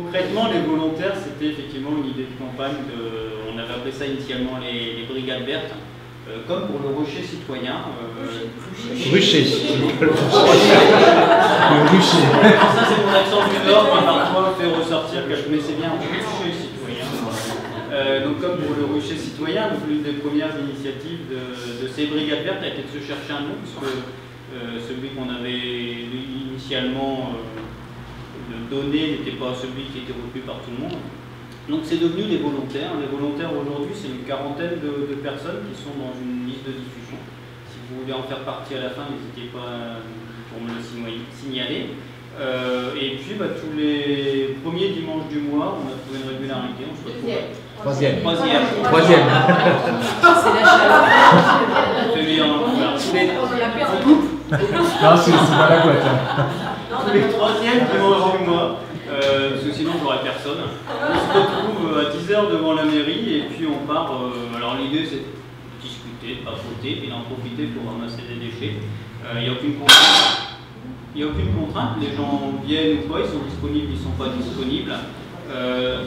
concrètement, les volontaires, c'était effectivement une idée de campagne. On avait appelé ça initialement les brigades vertes, comme pour le rucher citoyen. Rucher. Le rucher. Ça, c'est mon accent du Nord qui parfois fait ressortir que je connaissais bien rucher citoyen. Donc, comme pour le rucher citoyen, l'une des premières initiatives de ces brigades vertes a été de se chercher un nom, puisque celui qu'on avait initialement donné n'était pas celui qui était retenu par tout le monde. Donc c'est devenu des volontaires. Les volontaires aujourd'hui, c'est une quarantaine de personnes qui sont dans une liste de diffusion. Si vous voulez en faire partie à la fin, n'hésitez pas pour me le signaler. Et puis tous les premiers dimanches du mois, on a trouvé une régularité. On se retrouve. Troisième. C'est la chaleur. Non, c'est pas la boîte. Tous les troisièmes dimanches du mois, parce que sinon j'aurais personne. On se retrouve à 10 h devant la mairie et puis on part. Alors l'idée c'est de discuter, de papoter, puis d'en profiter pour ramasser des déchets. Il n'y a aucune contrainte. Il n'y a aucune contrainte, les gens viennent ou pas, ils sont disponibles, ils ne sont pas disponibles.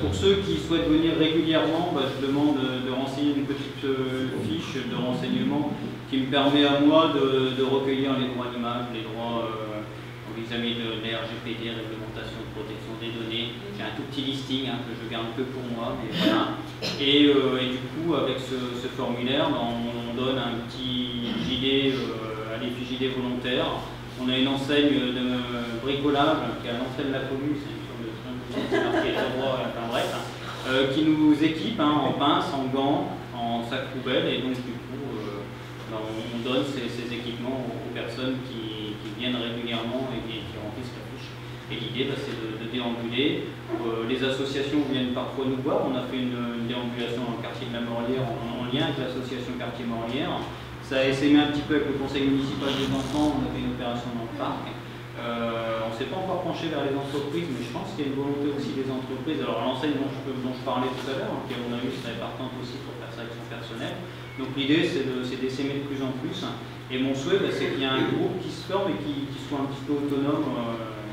Pour ceux qui souhaitent venir régulièrement, je demande de renseigner une petite fiche de renseignement qui me permet à moi de recueillir les droits d'image, les droits vis-à-vis de l'RGPD, réglementation de protection des données. J'ai un tout petit listing que je garde que pour moi, mais voilà. Et du coup, avec ce formulaire, on donne un petit gilet à l'effigie des volontaires. On a une enseigne de bricolage qui est à l'entrée de la commune, c'est une sorte de truc enfin bref, qui nous équipe en pince, en gants, en sac poubelle, et donc du coup on donne ces équipements aux personnes qui viennent régulièrement et qui remplissent la fiche. Et l'idée c'est de déambuler. Les associations viennent parfois nous voir. On a fait une déambulation dans le quartier de la Morlière en lien avec l'association Quartier Morlière. Ça a essaimé un petit peu avec le conseil municipal des enfants. On a fait une opération dans le parc. On ne s'est pas encore penché vers les entreprises, mais je pense qu'il y a une volonté aussi des entreprises. Alors l'enseigne dont je parlais tout à l'heure, qui à mon avis serait partante aussi pour faire ça avec son personnel. Donc l'idée c'est d'essaimer de plus en plus. Et mon souhait c'est qu'il y ait un groupe qui se forme et qui soit un petit peu autonome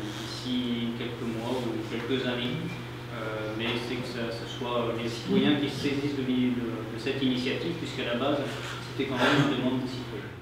d'ici quelques mois ou quelques années. Mais c'est que ce soit les citoyens qui se saisissent de cette initiative, puisqu'à la base c'était quand même une demande des citoyens.